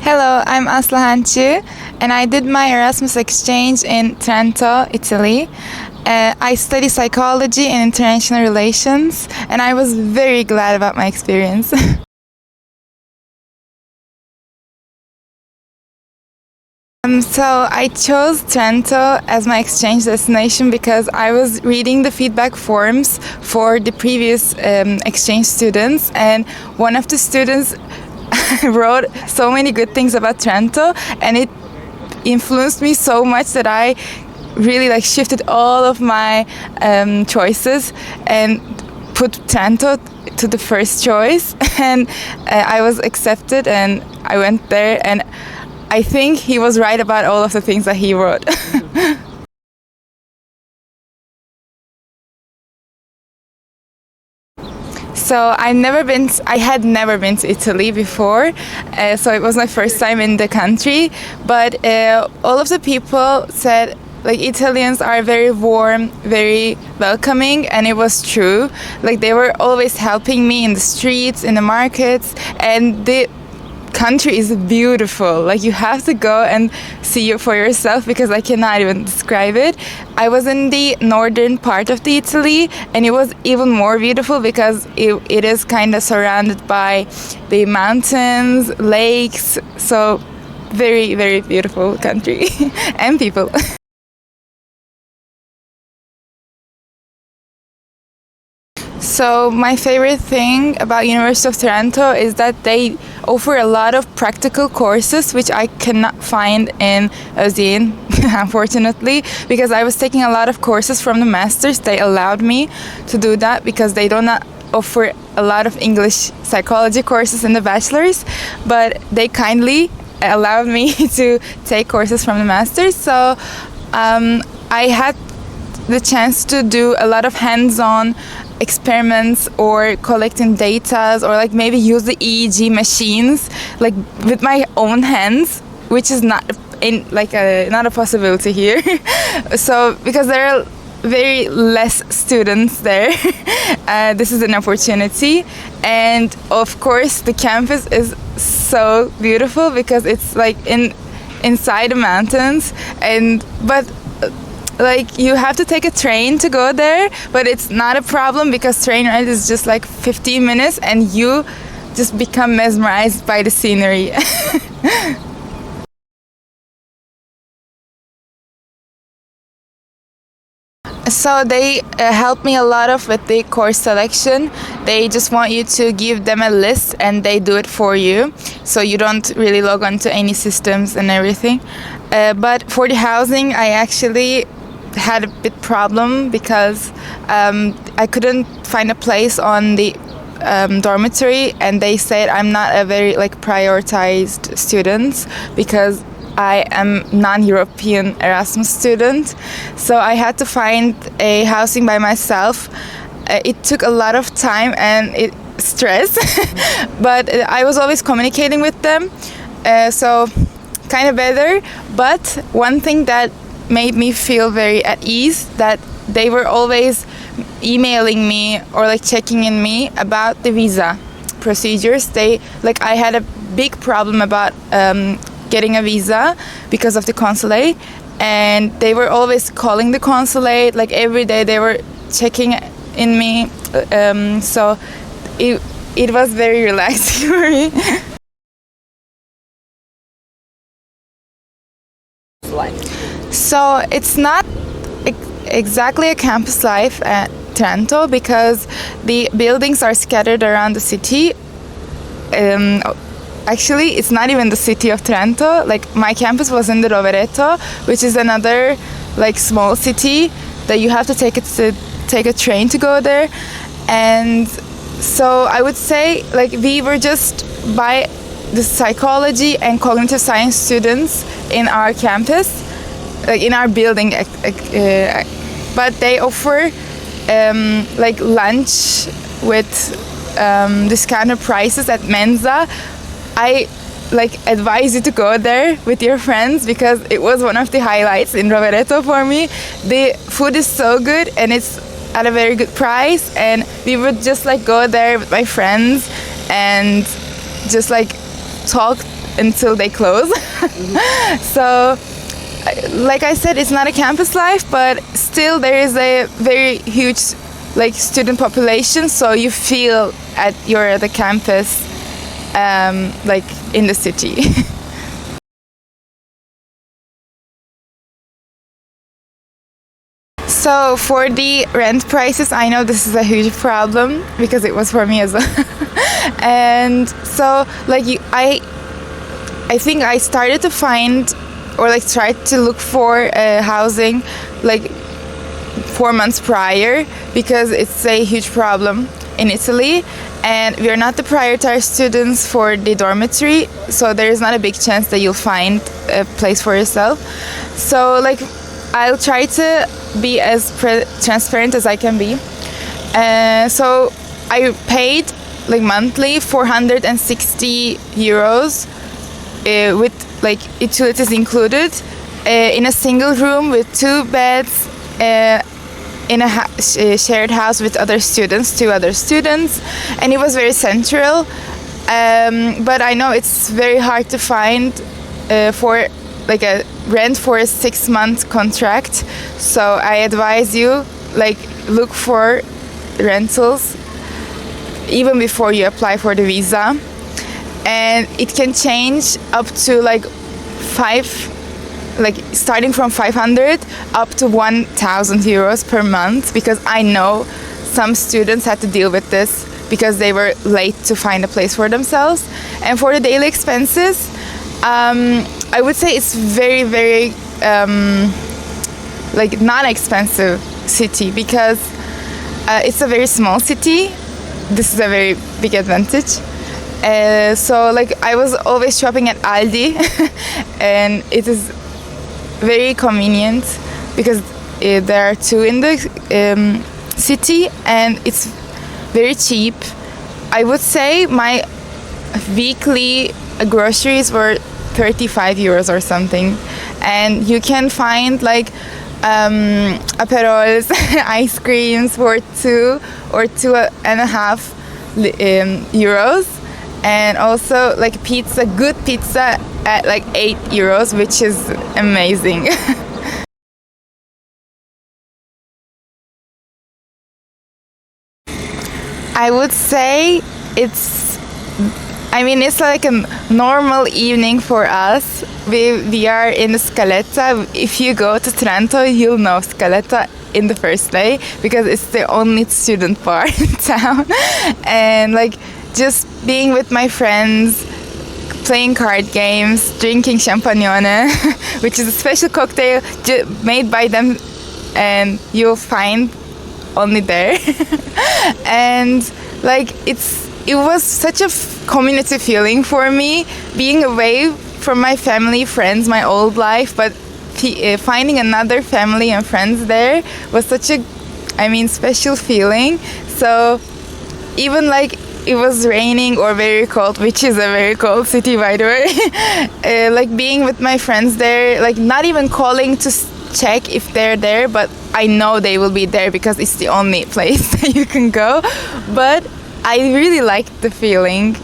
Hello, I'm Aslıhan Çığ, and I did my Erasmus exchange in Trento, Italy. I study psychology and international relations, and I was very glad about my experience. So I chose Trento as my exchange destination because I was reading the feedback forms for the previous exchange students, and one of the students wrote so many good things about Trento, and it influenced me so much that I really shifted all of my choices and put Trento to the first choice, and I was accepted and I went there, and I think he was right about all of the things that he wrote. So I had never been to Italy before, so it was my first time in the country. But all of the people said Italians are very warm, very welcoming, and it was true. They were always helping me in the streets, in the markets, and the country is beautiful. You have to go and see it for yourself because I cannot even describe it. I was in the northern part of the Italy, and it was even more beautiful because it is kind of surrounded by the mountains, lakes, so very, very beautiful country and people. So my favorite thing about University of Trento is that they offer a lot of practical courses which I cannot find in Özyeğin, unfortunately, because I was taking a lot of courses from the masters. They allowed me to do that because they do not offer a lot of English psychology courses in the bachelor's, but they kindly allowed me to take courses from the masters. So I had the chance to do a lot of hands-on experiments or collecting data, or maybe use the EEG machines with my own hands, which is not not a possibility here. So because there are very less students there, this is an opportunity. And of course the campus is so beautiful because it's inside the mountains, but you have to take a train to go there, but it's not a problem because train ride is just 15 minutes and you just become mesmerized by the scenery. So they help me a lot with the course selection. They just want you to give them a list and they do it for you. So you don't really log on to any systems and everything. But for the housing, I actually had a bit problem because I couldn't find a place on the dormitory, and they said I'm not a very prioritized student because I am non-European Erasmus student. So I had to find a housing by myself. It took a lot of time and stress, but I was always communicating with them, so kind of better. But one thing that made me feel very at ease, that they were always emailing me or checking in me about the visa procedures. I had a big problem about getting a visa because of the consulate, and they were always calling the consulate every day. They were checking in me, so it was very relaxing for me. So it's not exactly a campus life at Trento because the buildings are scattered around the city. Actually, it's not even the city of Trento. My campus was in the Rovereto, which is another small city that you have to take a train to go there. And so I would say we were just by the psychology and cognitive science students in our campus, in our building, but they offer lunch with discounted prices at Mensa. I advise you to go there with your friends because it was one of the highlights in Rovereto for me. The food is so good and it's at a very good price, and we would just go there with my friends and just talk until they close. So, like I said, it's not a campus life, but still there is a very huge like student population, so you feel you're at the campus, like in the city. So for the rent prices, I know this is a huge problem because it was for me as well. And so like I think I started to find or like tried to look for housing like 4 months prior because it's a huge problem in Italy, and we are not the prioritized students for the dormitory, so there is not a big chance that you'll find a place for yourself. So like I'll try to be as transparent as I can be. So I paid like monthly 460 euros with like utilities included in a single room with 2 beds in a shared house with other students, 2 other students, and it was very central. But I know it's very hard to find for like a rent for a 6-month contract. So I advise you like look for rentals even before you apply for the visa, and it can change up to like starting from 500 up to 1,000 euros per month, because I know some students had to deal with this because they were late to find a place for themselves. And for the daily expenses, I would say it's very, very like non-expensive city because it's a very small city. This is a very big advantage. So like I was always shopping at Aldi and it is very convenient because there are 2 in the city and it's very cheap. I would say my weekly groceries were 35 euros or something, and you can find like aperols, ice creams for 2 or 2.5 euros, and also like pizza, good pizza at like 8 euros, which is amazing. I would say it's like a normal evening for us. We are in Scaletta. If you go to Trento, you'll know Scaletta in the first day because it's the only student bar in town. And like just being with my friends, playing card games, drinking champagnone, which is a special cocktail made by them and you'll find only there. And like it was such a community feeling for me, being away from my family, friends, my old life, but finding another family and friends there was such a special feeling. So even like it was raining or very cold, which is a very cold city by the way, like being with my friends there, like not even calling to check if they're there, but I know they will be there because it's the only place that you can go. But I really liked the feeling.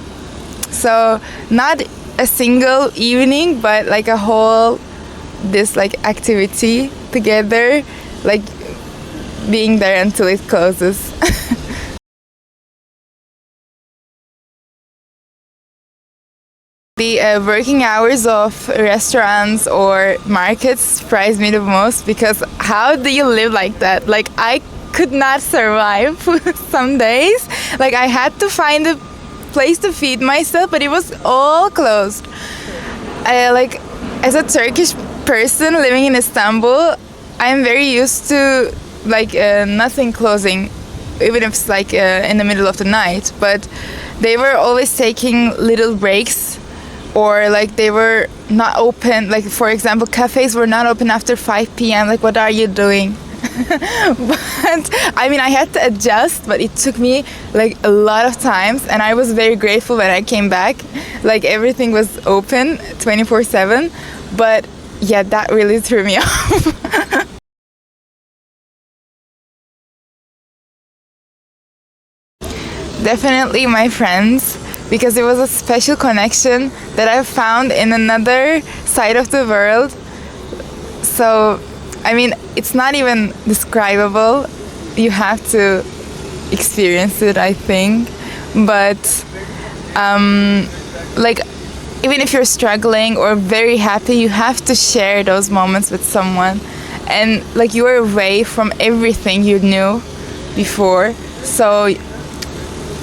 So not a single evening, but like a whole this like activity together, like being there until it closes. The working hours of restaurants or markets surprised me the most, because how do you live like that? Like I could not survive some days. Like I had to find a place to feed myself, but it was all closed. Like as a Turkish person living in Istanbul, I'm very used to like nothing closing, even if it's like in the middle of the night. But they were always taking little breaks, or like they were not open. Like for example, cafes were not open after 5 p.m. Like what are you doing? But I had to adjust, but it took me like a lot of times, and I was very grateful when I came back. Like everything was open 24/7, but yeah, that really threw me off. Definitely my friends, because it was a special connection that I found in another side of the world. So, I mean, it's not even describable. You have to experience it, I think. But, like, even if you're struggling or very happy, you have to share those moments with someone. And, like, you are away from everything you knew before. So,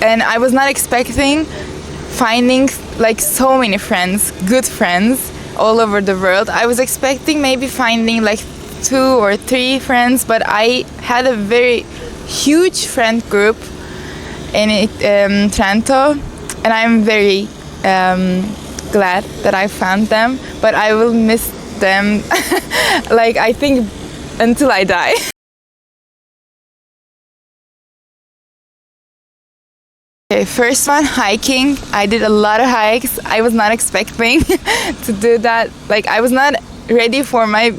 and I was not expecting finding, like, so many friends, good friends, all over the world. I was expecting maybe finding, like, 2 or 3 friends, but I had a very huge friend group in Trento, and I'm very glad that I found them, but I will miss them like, I think, until I die. Okay, first one, hiking. I did a lot of hikes. I was not expecting to do that. Like, I was not ready for my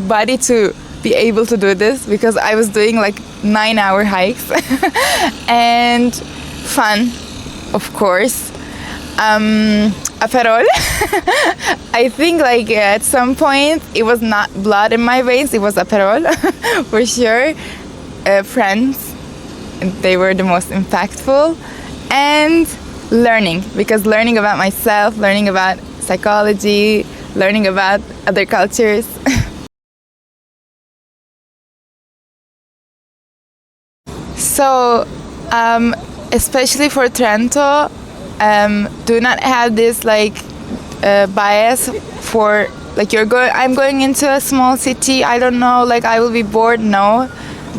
body to be able to do this, because I was doing like 9-hour hikes. And fun, of course. Aperol. I think, like, at some point it was not blood in my veins, it was Aperol for sure. Friends, they were the most impactful. And learning, because learning about myself, learning about psychology, learning about other cultures. So, especially for Trento, do not have this, like, bias for, like, I'm going into a small city, I don't know, like, I will be bored. No,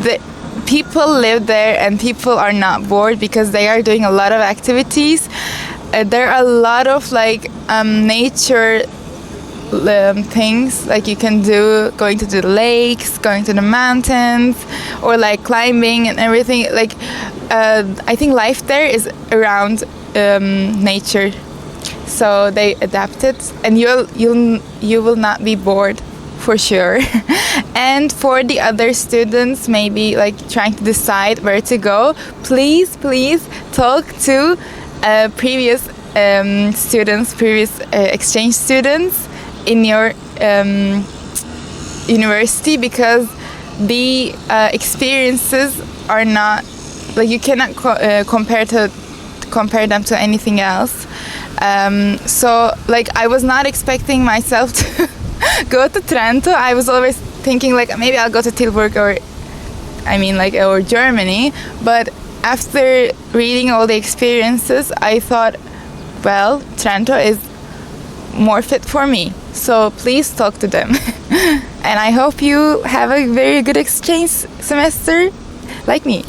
the people live there and people are not bored because they are doing a lot of activities. There are a lot of, like, nature things, like, you can do, going to the lakes, going to the mountains, or like climbing and everything. Like, I think life there is around nature, so they adapted, and you will not be bored, for sure. And for the other students, maybe, like, trying to decide where to go, please talk to previous students, previous exchange students in your university, because the experiences are not, like, you cannot compare them to anything else. So, like, I was not expecting myself to go to Trento. I was always thinking, like, maybe I'll go to Tilburg or Germany. But after reading all the experiences, I thought, well, Trento is more fit for me. So please talk to them. And I hope you have a very good exchange semester like me.